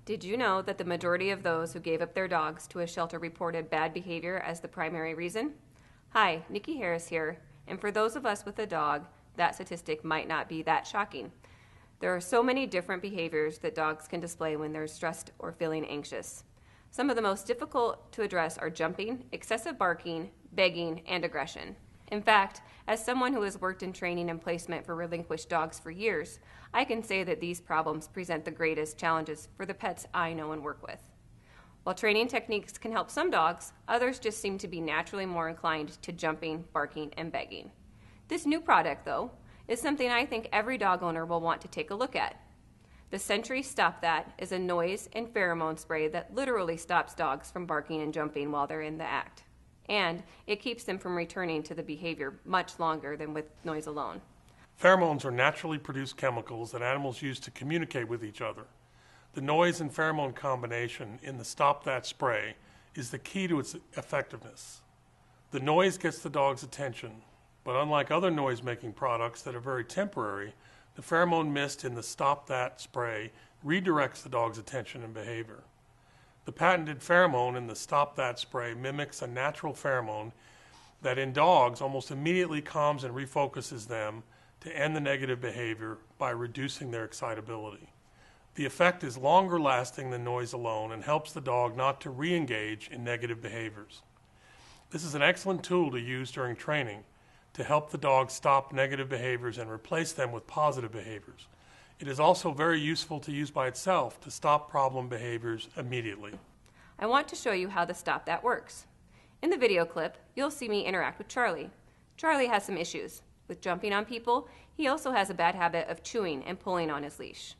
Did you know that the majority of those who gave up their dogs to a shelter reported bad behavior as the primary reason? Hi, Nikki Harris here, and for those of us with a dog, that statistic might not be that shocking. There are so many different behaviors that dogs can display when they're stressed or feeling anxious. Some of the most difficult to address are jumping, excessive barking, begging, and aggression. In fact, as someone who has worked in training and placement for relinquished dogs for years, I can say that these problems present the greatest challenges for the pets I know and work with. While training techniques can help some dogs, others just seem to be naturally more inclined to jumping, barking, and begging. This new product, though, is something I think every dog owner will want to take a look at. The Sentry Stop That is a noise and pheromone spray that literally stops dogs from barking and jumping while they're in the act. And it keeps them from returning to the behavior much longer than with noise alone. Pheromones are naturally produced chemicals that animals use to communicate with each other. The noise and pheromone combination in the Stop That spray is the key to its effectiveness. The noise gets the dog's attention, but unlike other noise-making products that are very temporary, the pheromone mist in the Stop That spray redirects the dog's attention and behavior. The patented pheromone in the Stop That spray mimics a natural pheromone that in dogs almost immediately calms and refocuses them to end the negative behavior by reducing their excitability. The effect is longer lasting than noise alone and helps the dog not to re-engage in negative behaviors. This is an excellent tool to use during training to help the dog stop negative behaviors and replace them with positive behaviors. It is also very useful to use by itself to stop problem behaviors immediately. I want to show you how the Stop That works. In the video clip, you'll see me interact with Charlie. Charlie has some issues. With jumping on people, he also has a bad habit of chewing and pulling on his leash.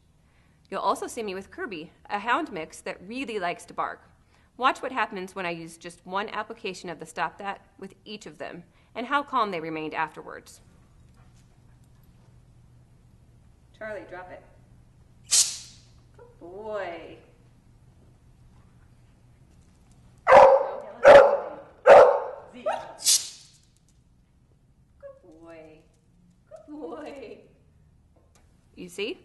You'll also see me with Kirby, a hound mix that really likes to bark. Watch what happens when I use just one application of the Stop That with each of them, and how calm they remained afterwards. Charlie, drop it. Good boy. Good boy. Good boy. You see?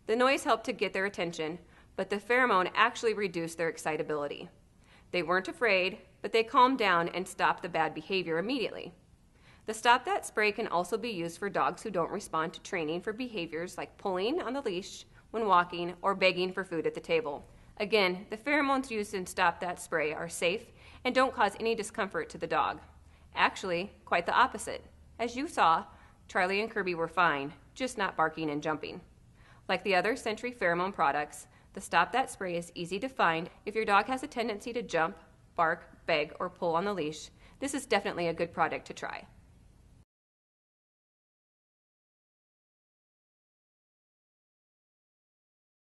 The noise helped to get their attention, but the pheromone actually reduced their excitability. They weren't afraid, but they calmed down and stopped the bad behavior immediately. The Stop That spray can also be used for dogs who don't respond to training for behaviors like pulling on the leash when walking or begging for food at the table. Again, the pheromones used in Stop That spray are safe and don't cause any discomfort to the dog. Actually, quite the opposite. As you saw, Charlie and Kirby were fine, just not barking and jumping. Like the other Sentry pheromone products, the Stop That spray is easy to find. If your dog has a tendency to jump, bark, beg, or pull on the leash, this is definitely a good product to try.